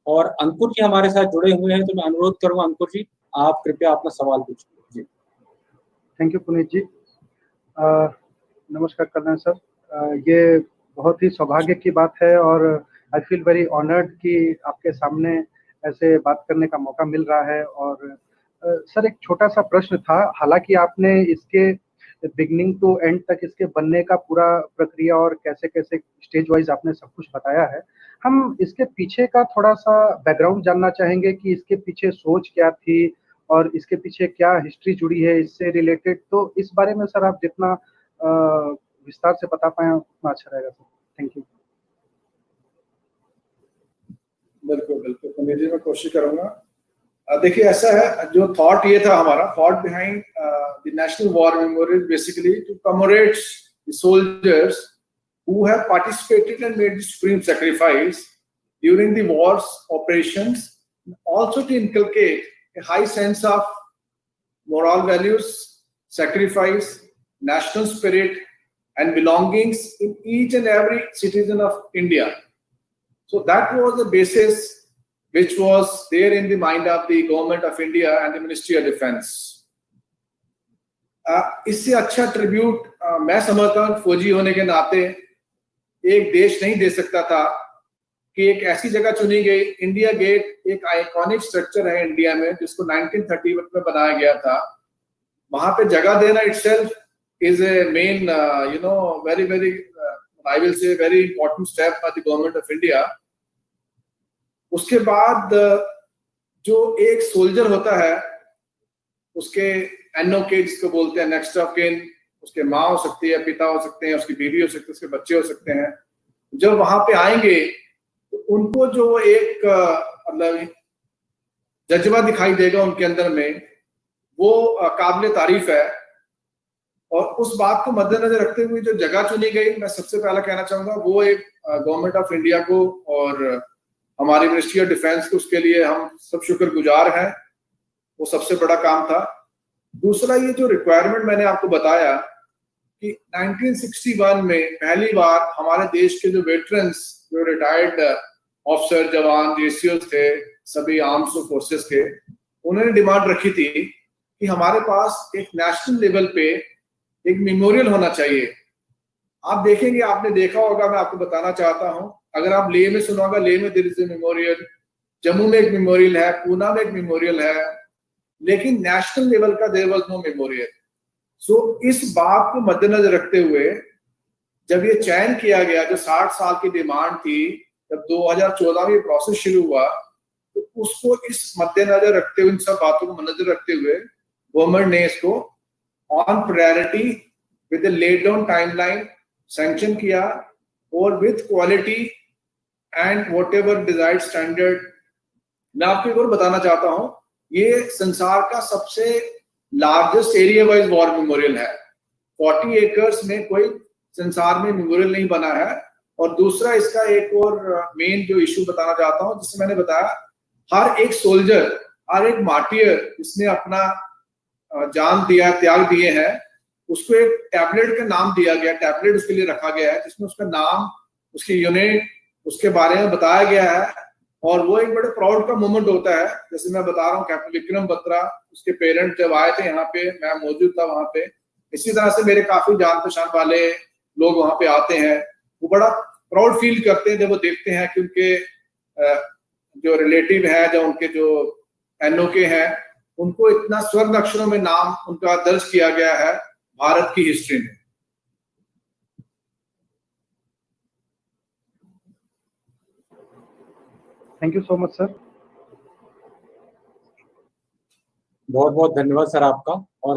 और अंकुर जी हमारे साथ जुड़े हुए हैं, तो मैं अनुरोध करूंगा अंकुर जी, आप कृपया अपना सवाल पूछिए। जी, थैंक यू पुनीत जी। नमस्कार कल्याण सर। ये बहुत ही सौभाग्य की बात है और आई फील वेरी ऑनर्ड कि आपके सामने ऐसे बात करने का मौका मिल रहा है। और सर एक छोटा सा प्रश्न था, हालांकि आपने इसके बिगनिंग टू एंड तक इसके बनने का पूरा प्रक्रिया और कैसे कैसे स्टेज वाइज आपने सब कुछ बताया है। हम इसके पीछे का थोड़ा सा बैकग्राउंड जानना चाहेंगे कि इसके पीछे सोच क्या थी और इसके पीछे क्या हिस्ट्री जुड़ी है इससे रिलेटेड। तो इस बारे में सर आप जितना विस्तार से बता पाए उतना अच्छा रहेगा सर। Thank you. बिल्कुल बिल्कुल पुनीत जी, मैं कोशिश करूंगा। देखिए ऐसा है, जो थॉट ये था हमारा, thought behind the national war memorial basically to commemorate the soldiers who have participated and made the supreme sacrifice during the wars operations, also to inculcate a high sense of moral values, sacrifice, national spirit and belongings in each and every citizen of India. So that was the basis which was there in the mind of the government of India and the Ministry of Defence. इससे अच्छा tribute मैं समझता हूँ फौजी होने के नाते एक देश नहीं दे सकता था कि एक ऐसी जगह चुनी गई। इंडिया गेट एक आइकॉनिक स्ट्रक्चर है इंडिया में, जिसको 1931 में बनाया गया था। वहां पे जगह देना itself is a main very very I will say very important step by the government of India. उसके बाद जो एक सोल्जर होता है, उसके NOK जिसको बोलते हैं, नेक्स्ट ऑफ किन, उसके माँ हो सकती है, पिता हो सकते हैं, उसकी बीवी हो सकती है, उसके बच्चे हो सकते हैं। जब वहां पे आएंगे तो उनको जो एक मतलब जज्बा दिखाई देगा उनके अंदर में, वो काबिल तारीफ है। और उस बात को मद्देनजर रखते हुए जो जगह चुनी गई, मैं सबसे पहला कहना चाहूंगा वो एक गवर्नमेंट ऑफ इंडिया को और हमारी मिनिस्ट्री ऑफ डिफेंस को, उसके लिए हम सब शुक्रगुजार हैं। वो सबसे बड़ा काम था। दूसरा, ये जो रिक्वायरमेंट मैंने आपको बताया कि 1961 में पहली बार हमारे देश के जो वेटरन्स, जो रिटायर्ड ऑफिसर, जवान, JCOs थे, सभी आर्म्स फोर्सेस के, उन्होंने डिमांड रखी थी कि हमारे पास एक नेशनल लेवल पे एक मेमोरियल होना चाहिए। आप देखेंगे, आपने देखा होगा, मैं आपको बताना चाहता हूं, अगर आप लेह में सुना होगा, लेह में there is a memorial, Jammu में एक मेमोरियल है, पूना में एक मेमोरियल है, लेकिन नेशनल लेवल का देयर वाज नो मेमोरियल। सो इस बात को मद्देनजर रखते हुए जब ये चयन किया गया, जो 60 साल की डिमांड थी, जब 2014 में प्रोसेस शुरू हुआ, तो उसको इस मद्देनजर रखते हुए, इन सब बातों को मद्देनजर रखते हुए गवर्नमेंट ने इसको on priority with the laid down timeline sanction किया और with quality and whatever desired standard. मैं आपको एक और बताना चाहता हूं, ये संसार का सबसे largest area wise war memorial है। 40 एकर्स में कोई संसार में मेमोरियल नहीं बना है। और दूसरा, इसका एक और मेन जो इशू बताना चाहता हूं, जिससे मैंने बताया, हर एक सोल्जर, हर एक मार्टियर जिसने अपना जान दिया, त्याग दिए हैं, उसको एक टैबलेट का नाम दिया गया, टैबलेट उसके लिए रखा गया है, जिसमें उसका नाम, उसकी यूनिट, उसके बारे में बताया गया है। और वो एक बड़े प्राउड का मोमेंट होता है। जैसे मैं बता रहा हूँ, कैप्टन विक्रम बत्रा, उसके पेरेंट जब आए थे यहाँ पे, मैं मौजूद था वहां पे। इसी तरह से मेरे काफी जान पहचान वाले लोग वहां पे आते हैं। वो बड़ा प्राउड फील करते हैं जब वो देखते हैं कि उनके जो रिलेटिव है, जो उनके जो NOK हैं, उनको इतना स्वर्ण अक्षरों में नाम उनका दर्ज किया गया है भारत की हिस्ट्री में। Thank you so much sir. बहुत बहुत धन्यवाद सर आपका। और